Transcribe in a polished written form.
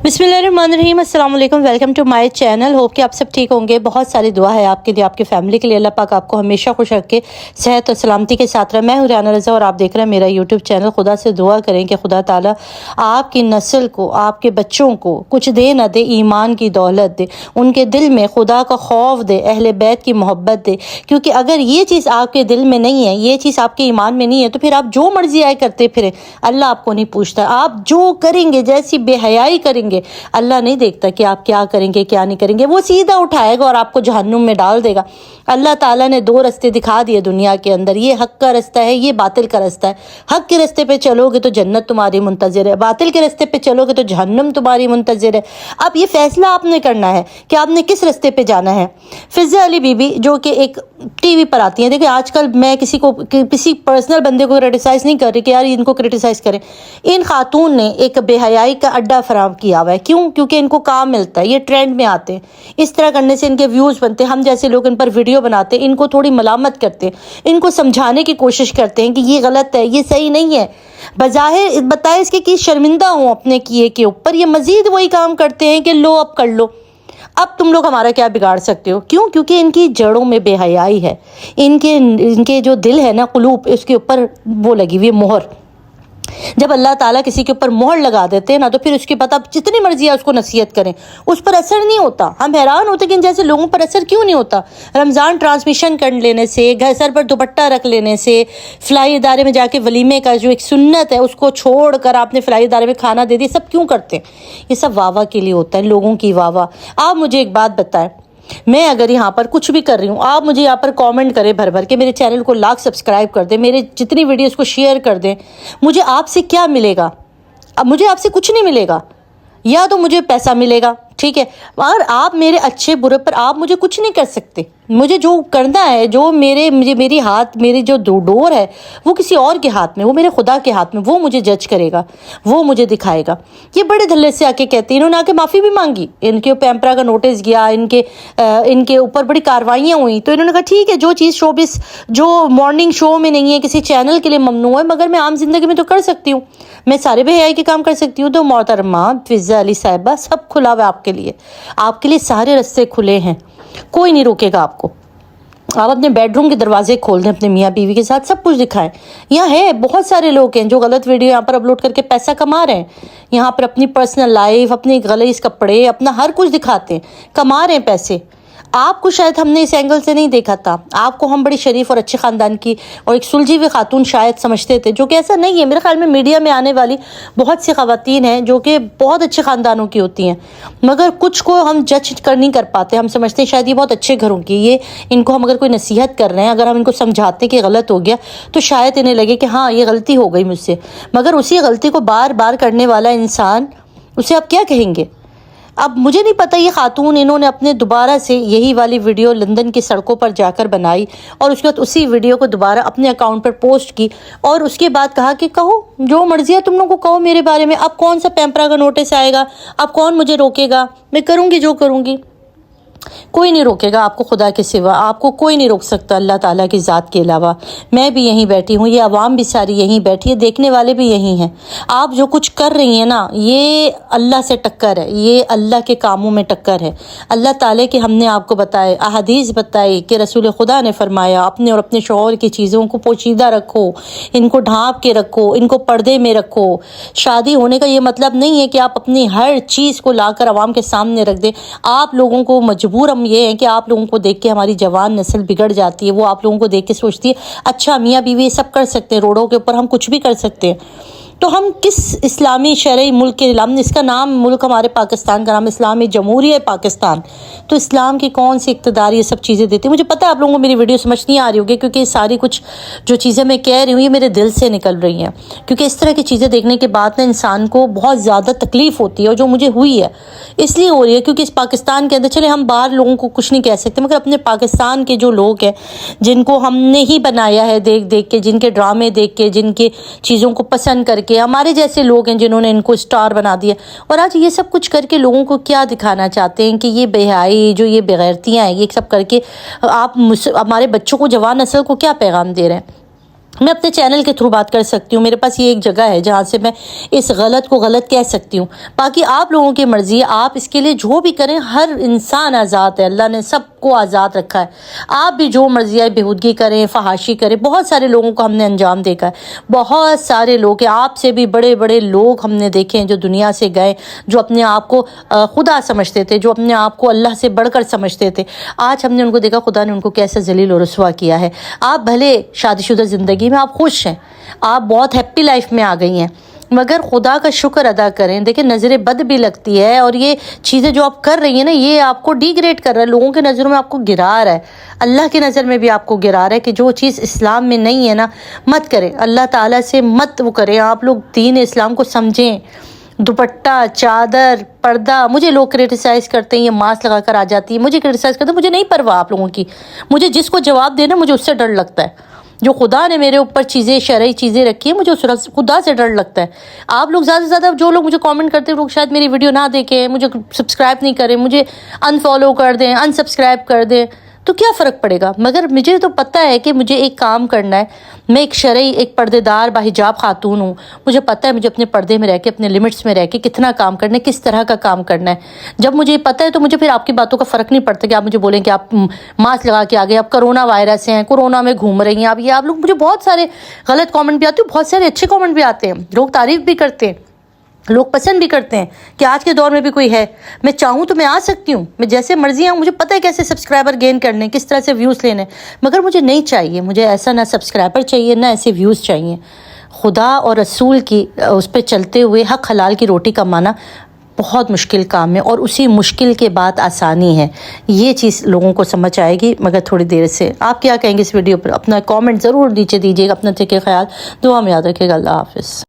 बिस्मिल्लाहिर्रहमानिर्रहीम, अस्सलाम वालेकुम। Welcome to my channel. Hope कि आप सब ठीक होंगे। बहुत सारी दुआ है आपके लिए, आपकी फैमिली के लिए। अल्लाह पाक आपको हमेशा खुश रखे, सेहत और सलामती के साथ रहे। मैं हूं रियाना रज़ा और आप देख रहे हैं मेरा यूट्यूब चैनल। खुदा से दुआ करें कि खुदा ताला आपकी नस्ल को, आपके बच्चों को कुछ दे ना दे, ईमान की दौलत दे, उनके दिल में खुदा का खौफ दे, अहले बैत की मोहब्बत दे। क्योंकि अगर ये चीज़ आपके दिल में नहीं है, ये चीज़ आपके ईमान में नहीं है, तो फिर आप जो मर्जी आए करते फिरें, अल्लाह आपको नहीं पूछता। आप जो करेंगे, जैसी बेहयाई करेंगे, अल्लाह नहीं देखता कि आप क्या करेंगे क्या नहीं करेंगे। वो सीधा उठाएगा और आपको जहन्नुम में डाल देगा। अल्लाह ताला ने दो रास्ते दिखा दिए दुनिया के अंदर, ये हक का रास्ता है, ये बातिल का रास्ता है। हक के रास्ते पे चलोगे तो जन्नत तुम्हारी मुंतज़िर है, बातिल के रास्ते पे चलोगे तो जहन्नुम तुम्हारी मुंतज़िर है। अब ये फैसला आपने करना है कि आपने किस रास्ते पे जाना है। फिज़ा अली बीबी जो कि एक टीवी पर आती हैं, देखिए आजकल मैं किसी पर्सनल बंदे को क्रिटिसाइज़ नहीं कर रही कि यार इनको क्रिटिसाइज़ करें। इन खातून ने एक बेहयाई का अड्डा फराहम किया हुआ है। क्यों? क्योंकि इनको काम मिलता है, ये ट्रेंड में आते हैं। इस तरह करने से इनके व्यूज़ बनते हैं। हम जैसे लोग इन पर वीडियो बनाते हैं, इनको थोड़ी मलामत करते हैं, इनको समझाने की कोशिश करते हैं कि ये गलत है, ये सही नहीं है। बज़ाहिर बताए इसके कि शर्मिंदा हूँ अपने किए के ऊपर, ये मज़ीद वही काम करते हैं कि लो अब कर लो, अब तुम लोग हमारा क्या बिगाड़ सकते हो। क्यों? क्योंकि इनकी जड़ों में बेहयाई है। इनके जो दिल है ना, कुलूब, इसके ऊपर वो लगी हुई मोहर। जब अल्लाह ताला किसी के ऊपर मोहर लगा देते हैं ना, तो फिर उसके बाद आप जितनी मर्जी है उसको नसीहत करें, उस पर असर नहीं होता। हम हैरान होते कि इन जैसे लोगों पर असर क्यों नहीं होता। रमज़ान ट्रांसमिशन कर लेने से, घर सर पर दुपट्टा रख लेने से, फलाई इदारे में जाके वलीमे का जो एक सुन्नत है उसको छोड़ कर आपने फलाई इदारे में खाना दे दिया, सब क्यों करते हैं? ये सब वाह वाह के लिए होता है, लोगों की वाह वाह। आप मुझे एक बात बताएं, मैं अगर यहाँ पर कुछ भी कर रही हूँ, आप मुझे यहाँ पर कमेंट करें भर भर के, मेरे चैनल को लाइक सब्सक्राइब कर दें, मेरे जितनी वीडियोस को शेयर कर दें, मुझे आपसे क्या मिलेगा? अब मुझे आपसे कुछ नहीं मिलेगा। या तो मुझे पैसा मिलेगा, ठीक है, और आप मेरे अच्छे बुरे पर आप मुझे कुछ नहीं कर सकते। मुझे जो करना है, जो मेरी जो डोर है वो किसी और के हाथ में, वो मेरे खुदा के हाथ में, वो मुझे जज करेगा, वो मुझे दिखाएगा। ये बड़े धल्ले से आके कहते हैं, इन्होंने आके माफ़ी भी मांगी, इनके ऊपर पैम्परा का नोटिस गया, इनके ऊपर बड़ी कार्रवाइयाँ हुई, तो इन्होंने कहा ठीक है, जो चीज़ शोबिस जो मॉर्निंग शो में नहीं है, किसी चैनल के लिए ममनू है, मगर मैं आम जिंदगी में तो कर सकती हूँ, मैं सारे बेहयाई के काम कर सकती हूँ। तो मोहतरमा फिज़ा अली साहिबा, सब खुला हुआ है आपके लिए सारे रास्ते खुले हैं, कोई नहीं रोकेगा आपको। आप अपने बेडरूम के दरवाजे खोल दें, अपने मियाँ बीवी के साथ सब कुछ दिखाएं। यहाँ है बहुत सारे लोग हैं जो गलत वीडियो यहाँ पर अपलोड करके पैसा कमा रहे हैं, यहाँ पर अपनी पर्सनल लाइफ, अपने गलीज कपड़े, अपना हर कुछ दिखाते हैं, कमा रहे हैं पैसे। आपको शायद हमने इस एंगल से नहीं देखा था, आपको हम बड़ी शरीफ और अच्छे ख़ानदान की और एक सुलझी हुई खातून शायद समझते थे, जो कि ऐसा नहीं है। मेरे ख्याल में मीडिया में आने वाली बहुत सी ख़वातीन हैं जो कि बहुत अच्छे ख़ानदानों की होती हैं, मगर कुछ को हम जज नहीं कर पाते। हम समझते हैं शायद ये बहुत अच्छे घरों की, ये इनको हम अगर कोई नसीहत कर रहे हैं, अगर हम इनको समझाते हैं कि गलत हो गया, तो शायद इन्हें लगे कि हाँ ये गलती हो गई मुझसे। मगर उसी गलती को बार बार करने वाला इंसान, उसे आप क्या कहेंगे? अब मुझे नहीं पता, ये खातून इन्होंने अपने दोबारा से यही वाली वीडियो लंदन की सड़कों पर जाकर बनाई और उसके बाद उसी वीडियो को दोबारा अपने अकाउंट पर पोस्ट की और उसके बाद कहा कि कहो जो मर्जी है तुम लोगों को, कहो मेरे बारे में, अब कौन सा पैम्परा का नोटिस आएगा, अब कौन मुझे रोकेगा, मैं करूँगी जो करूँगी। कोई नहीं रोकेगा आपको खुदा के सिवा, आपको कोई नहीं रोक सकता अल्लाह ताला की ज़ात के अलावा। मैं भी यहीं बैठी हूँ, ये आवाम भी सारी यहीं बैठी है, देखने वाले भी यहीं हैं। आप जो कुछ कर रही हैं ना, ये अल्लाह से टक्कर है, ये अल्लाह के कामों में टक्कर है। अल्लाह ताला के हमने आपको बताए, अहादीस बताई कि रसूल खुदा ने फरमाया अपने और अपने शौहर की चीज़ों को पोशीदा रखो, इनको ढाँप के रखो, इनको पर्दे में रखो। शादी होने का ये मतलब नहीं है कि आप अपनी हर चीज़ को लाकर आवाम के सामने रख दें। आप लोगों को मजबूर हम ये हैं कि आप लोगों को देख के हमारी जवान नस्ल बिगड़ जाती है, वो आप लोगों को देख के सोचती है अच्छा मियाँ बीवी ये सब कर सकते हैं, रोडों के ऊपर हम कुछ भी कर सकते हैं। तो हम किस इस्लामी शरई मुल्क के नाम, इसका नाम मुल्क हमारे पाकिस्तान का नाम इस्लामी जमहूरियत पाकिस्तान, तो इस्लाम की कौन सी इक़्तिदार ये सब चीज़ें देती है? मुझे पता है आप लोगों को मेरी वीडियो समझ नहीं आ रही होगी, क्योंकि सारी कुछ जो चीज़ें मैं कह रही हूँ ये मेरे दिल से निकल रही हैं। क्योंकि इस तरह की चीज़ें देखने के बाद ना इंसान को बहुत ज़्यादा तकलीफ़ होती है, और जो मुझे हुई है इसलिए हो रही है क्योंकि इस पाकिस्तान के अंदर, चले हम बाहर लोगों को कुछ नहीं कह सकते, मगर अपने पाकिस्तान के जो लोग हैं जिनको हमने ही बनाया है देख देख के, जिनके ड्रामे देख के, जिनके चीज़ों को पसंद करके, हमारे जैसे लोग हैं जिन्होंने इनको स्टार बना दिया, और आज ये सब कुछ करके लोगों को क्या दिखाना चाहते हैं कि ये बेहयाई, जो ये बेगैरतियाँ हैं, ये सब करके आप हमारे बच्चों को, जवान नस्ल को क्या पैगाम दे रहे हैं? میں اپنے چینل کے تھرو بات کر سکتی ہوں، میرے پاس یہ ایک جگہ ہے جہاں سے میں اس غلط کو غلط کہہ سکتی ہوں. باقی آپ لوگوں کی مرضی ہے، آپ اس کے لیے جو بھی کریں. ہر انسان آزاد ہے، اللہ نے سب کو آزاد رکھا ہے. آپ بھی جو مرضی ہے بہودگی کریں، فحاشی کریں. بہت سارے لوگوں کو ہم نے انجام دیکھا ہے، بہت سارے لوگ ہیں، آپ سے بھی بڑے بڑے لوگ ہم نے دیکھے ہیں جو دنیا سے گئے، جو اپنے آپ کو خدا سمجھتے تھے، جو اپنے آپ کو اللہ سے بڑھ کر سمجھتے تھے. آج ہم نے ان کو دیکھا خدا نے ان کو کیسے ذلیل و رسوا کیا ہے. آپ بھلے شادی شدہ زندگی میں آپ خوش ہیں، آپ بہت ہیپی لائف میں آ گئی ہیں، مگر خدا کا شکر ادا کریں. دیکھیں نظر بد بھی لگتی ہے، اور یہ چیزیں جو آپ کر رہی ہیں نا، یہ آپ کو ڈی گریڈ کر رہا ہے، لوگوں کے نظروں میں آپ کو گرا رہا ہے، اللہ کی نظر میں بھی آپ کو گرا رہا ہے کہ جو چیز اسلام میں نہیں ہے نا مت کریں، اللہ تعالیٰ سے مت وہ کریں. آپ لوگ دین اسلام کو سمجھیں. دوپٹہ، چادر، پردہ. مجھے لوگ کرٹیسائز کرتے ہیں، یہ ماسک لگا کر آ جاتی ہے، مجھے کرٹیسائز کرتے ہیں. مجھے نہیں پرواہ آپ لوگوں کی، مجھے جس کو جواب دینا مجھے اس سے ڈر لگتا ہے. جو خدا نے میرے اوپر چیزیں شرعی چیزیں رکھی ہیں، مجھے اس خدا سے ڈر لگتا ہے. آپ لوگ زیادہ سے زیادہ جو لوگ مجھے کامنٹ کرتے ہیں، لوگ شاید میری ویڈیو نہ دیکھیں، مجھے سبسکرائب نہیں کریں، مجھے انفالو کر دیں، انسبسکرائب کر دیں، تو کیا فرق پڑے گا؟ مگر مجھے تو پتہ ہے کہ مجھے ایک کام کرنا ہے. میں ایک شرعی ایک پردے دار باحجاب خاتون ہوں. مجھے پتہ ہے مجھے اپنے پردے میں رہ کے، اپنے لمٹس میں رہ کے کتنا کام کرنا ہے، کس طرح کا کام کرنا ہے. جب مجھے پتہ ہے تو مجھے پھر آپ کی باتوں کا فرق نہیں پڑتا کہ آپ مجھے بولیں کہ آپ ماسک لگا کے آ گئے، آپ کرونا وائرس ہیں، کورونا میں گھوم رہی ہیں آپ. یہ آپ لوگ مجھے بہت سارے غلط کامنٹ بھی آتے ہیں، بہت سارے اچھے کامنٹ بھی آتے ہیں، لوگ تعریف بھی کرتے ہیں، لوگ پسند بھی کرتے ہیں کہ آج کے دور میں بھی کوئی ہے. میں چاہوں تو میں آ سکتی ہوں، میں جیسے مرضی آؤں. مجھے پتہ ہے کیسے سبسکرائبر گین کرنے، کس طرح سے ویوز لینے، مگر مجھے نہیں چاہیے. مجھے ایسا نہ سبسکرائبر چاہیے، نہ ایسے ویوز چاہیے. خدا اور رسول کی اس پہ چلتے ہوئے حق حلال کی روٹی کمانا بہت مشکل کام ہے، اور اسی مشکل کے بعد آسانی ہے. یہ چیز لوگوں کو سمجھ آئے گی مگر تھوڑی دیر سے. آپ کیا کہیں گے اس ویڈیو پر؟ اپنا کامنٹ ضرور نیچے دیجیے گا. اپنا ٹھیک خیال دعا میں یاد رکھیے گا. اللہ حافظ.